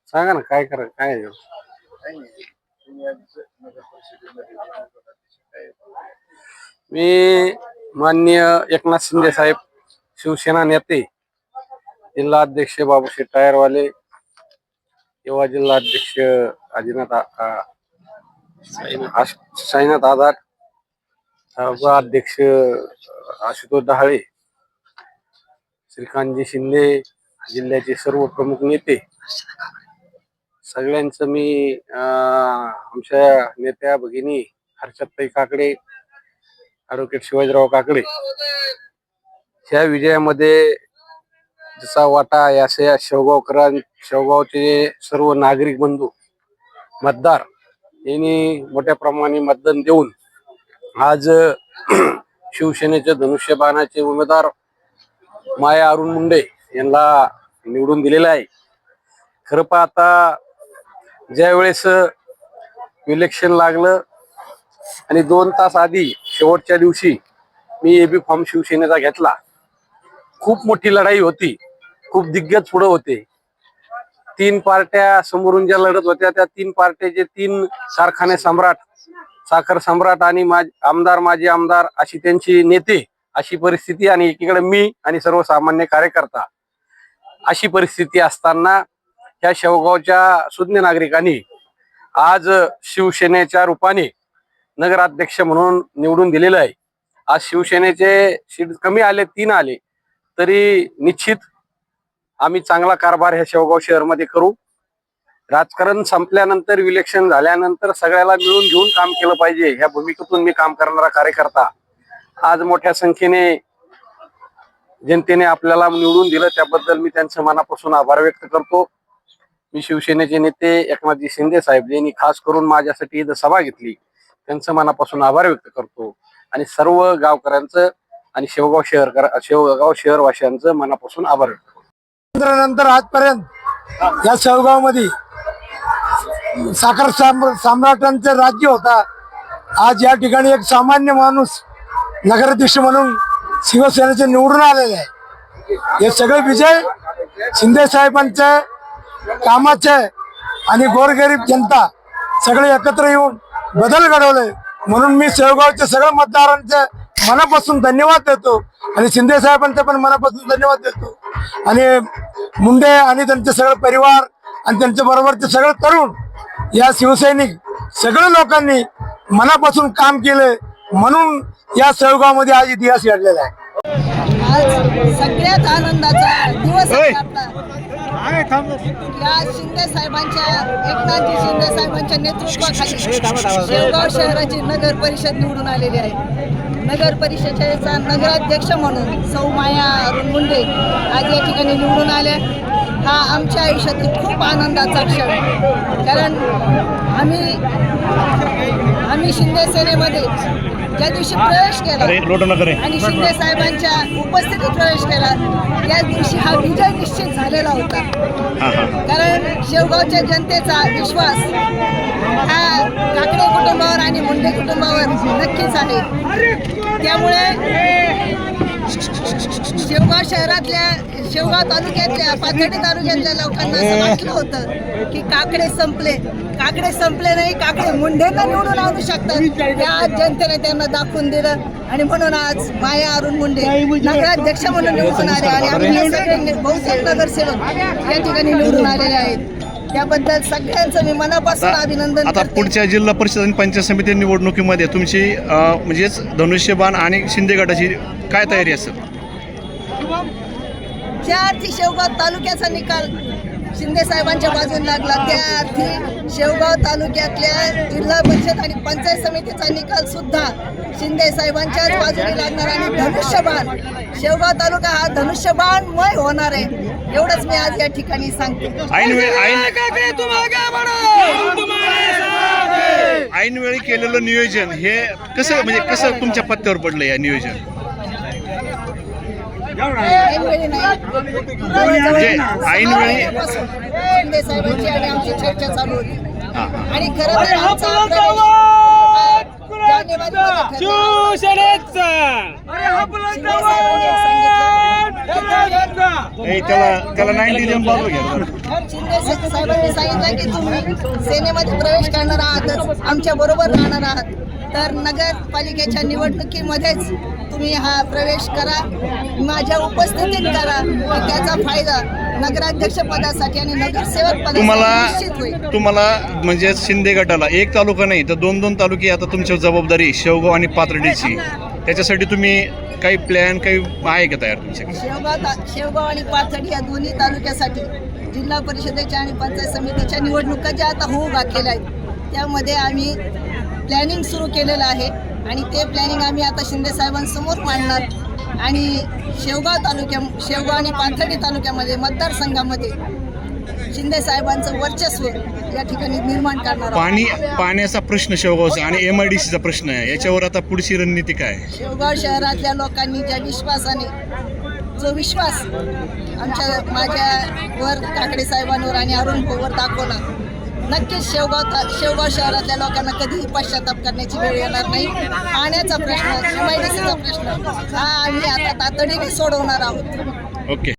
सांगा ना काय करा काय मी माननीय एकनाथ शिंदे साहेब शिवसेना नेते जिल्हा अध्यक्ष बाबूशेठ टायरवाले युवा जिल्हा अध्यक्ष साईनाथ आधार अध्यक्ष आशुतोष डहाळे श्रीकांतजी शिंदे जिल्ह्याचे सर्व प्रमुख नेते सगळ्यांचं मी आमच्या नेत्या भगिनी हर्षदताई काकडे ॲडव्होकेट शिवाजीराव काकडे ह्या विजयामध्ये जसा वाटा या शेवगावचे सर्व नागरिक बंधू मतदार यांनी मोठ्या प्रमाणे मतदान देऊन आज शिवसेनेचे धनुष्यबाणाचे उमेदवार माया अरुण मुंडे यांना निवडून दिलेला आहे. खरं पाहता ज्या वेळेस इलेक्शन लागलं आणि 2 तास आधी शेवटच्या दिवशी मी एबी फॉर्म शिवसेनेचा घेतला. खूप मोठी लढाई होती, खूप दिग्गज पुढे होते. 3 पार्ट्या समोरून ज्या लढत होत्या त्या 3 पार्ट्याचे 3 कारखाने सम्राट, साखर सम्राट आणि माजी आमदार अशी त्यांची नेते अशी परिस्थिती आणि एकीकडे मी आणि सर्वसामान्य कार्यकर्ता अशी परिस्थिती असताना ह्या शेवगावच्या सुज्ञ नागरिकांनी आज शिवसेनेच्या रूपाने नगराध्यक्ष म्हणून निवडून दिलेलं आहे. आज शिवसेनेचे सीट कमी आले, 3 आले तरी निश्चित आम्ही चांगला कारभार ह्या शेवगाव शहरमध्ये करू. राजकारण संपल्यानंतर इलेक्शन झाल्यानंतर सगळ्याला मिळून घेऊन काम केलं पाहिजे ह्या भूमिकेतून मी काम करणारा कार्यकर्ता. आज मोठ्या संख्येने जनतेने आपल्याला निवडून दिलं त्याबद्दल मी त्यांचं मनापासून आभार व्यक्त करतो. मी शिवसेनेचे नेते एकनाथजी शिंदे साहेब यांनी खास करून माझ्यासाठी इथं सभा घेतली त्यांचं मनापासून आभार व्यक्त करतो आणि सर्व गावकऱ्यांचं आणि शेवगाव शहरवासियांचं मनापासून आभार व्यक्त करतो. नंतर आजपर्यंत या शेवगाव मध्ये साखर सम्राटांचे राज्य होता. आज या ठिकाणी एक सामान्य माणूस नगराध्यक्ष म्हणून शिवसेनेचे निवडून आलेले आहे. हे सगळे विजय शिंदे साहेबांचे कामाचे आणि गोरगरीब जनता सगळे एकत्र येऊन बदल घडवले म्हणून मी शेवगावच्या सगळ्या मतदारांचे मनापासून धन्यवाद देतो आणि शिंदे साहेबांचे पण मनापासून धन्यवाद देतो. आणि मुंडे आणि त्यांचे सगळे परिवार आणि त्यांच्या बरोबरचे सगळे तरुण या शिवसैनिक सगळ्या लोकांनी मनापासून काम केले म्हणून या शेवगावमध्ये आज इतिहास घडलेला आहे. आज सगळ्यात आनंदाचा दिवस आहे आपला. या शिंदे साहेबांच्या एकनाथजी शिंदे साहेबांच्या नेतृत्वाखाली शेवगाव शहराची नगर परिषद निवडून आलेली आहे. नगर परिषदेचा नगराध्यक्ष म्हणून सौ माया अरुण मुंडे आज या ठिकाणी निवडून आल्या. हा आमच्या आयुष्यातील खूप आनंदाचा क्षण. कारण आम्ही शिंदे सेनेमध्ये ज्या दिवशी प्रवेश केला आणि शिंदे साहेबांच्या उपस्थितीत प्रवेश केला त्याच दिवशी हा विजय निश्चित झालेला होता. कारण शेवगावच्या जनतेचा विश्वास हा काकडे कुटुंबावर आणि मुंडे कुटुंबावर नक्कीच आहे. त्यामुळे शेवगाव शहरातल्या शेवगाव तालुक्यातल्या पाथर्डी तालुक्यातल्या लोकांना असं वाटलं होतं की काकडे संपले नाही, काकडे मुंडेंना निवडून आणू शकतात. या जनतेने त्यांना दाखवून दिलं आणि म्हणून आज माया अरुण मुंडे नगराध्यक्ष म्हणून निवडून आले आणि आम्ही बहुतेक नगरसेवक या ठिकाणी निवडून आलेले आहेत. त्याबद्दल सगळ्यांचं मी मनापासून अभिनंदन करते. आता पुढच्या जिल्हा परिषद आणि पंचायत समिती निवडणुकीमध्ये तुमची म्हणजेच धनुष्यबाण आणि शिंदे गटाची काय तयारी असेल? ज्या अर्थी शेवगाव तालुक्याचा निकाल शिंदे साहेबांच्या बाजूने लागला त्या अर्थी शेवगाव तालुक्यातल्या जिल्हा परिषद आणि पंचायत समितीचा निकाल सुद्धा शिंदे साहेबांच्याच बाजूने लागणार आणि धनुष्यबाण शेवगाव तालुका हा धनुष्यबाणमय होणार आहे एवढंच मी आज या ठिकाणी सांगते. ऐनवेळी केलेलं नियोजन हे कसं तुमच्या पत्त्यावर पडलं? या नियोजन ऐनवेळी नाही. म्हणजे ऐनवेळी शिंदे साहेबांची आणि आमची चर्चा चालू होती. हां आणि खरं तर आमचा प्रवेश हा जानेवारीमध्ये ठरला. शिंदे साहेबांनी सांगितलं ए, त्याला 90 देऊन बाजूला घ्या. शिंदे साहेबांनी सांगितलं की तुम्ही सेनेमध्ये प्रवेश करणार आहातच, आमच्या बरोबर राहणार आहात, तर नगरपालिकेच्या निवडणुकीमध्येच तुम्ही हा प्रवेश करा, माझ्या उपस्थितीत करा, की त्याचा फायदा नगराध्यक्ष पदासाठी आणि नगरसेवक पदासाठी निश्चित होईल. तुम्हाला म्हणजे शिंदे गटाला एक तालुका नाही तर 2 तालुके आता तुमच्यावर जबाबदारी शेवगाव आणि पाथर्डीची. त्याच्यासाठी तुम्ही काही प्लॅन काही आहे का तयार तुमच्याकडे? शेवगाव आणि पाथर्डी या दोन्ही तालुक्यासाठी जिल्हा परिषदेच्या आणि पंचायत समितीच्या निवडणुका ज्या आता होऊ घातलेल्या आहेत, त्यामध्ये आम्ही प्लॅनिंग सुरू केलेलं आहे आणि ते प्लॅनिंग आम्ही आता शिंदे साहेबांसमोर मांडणार आणि शेवगाव आणि पाथर्डी तालुक्यामध्ये मतदारसंघामध्ये शिंदे साहेबांचं वर्चस्व या ठिकाणी निर्माण करणार आहोत. पाण्याचा प्रश्न शेवगावचा आणि MIDCचा प्रश्न आहे, याच्यावर आता पुढची रणनीती काय? शेवगाव शहरातल्या लोकांनी ज्या विश्वासाने जो विश्वास माझ्यावर काकडे साहेबांवर आणि अरुण भाऊवर दाखवला, नक्कीच शेवगाव शहरातल्या लोकांना कधीही पश्चाताप करण्याची वेळ येणार नाही. पाण्याचा प्रश्न, MIDCचा प्रश्न हा आम्ही आता तातडीने सोडवणार आहोत. ओके.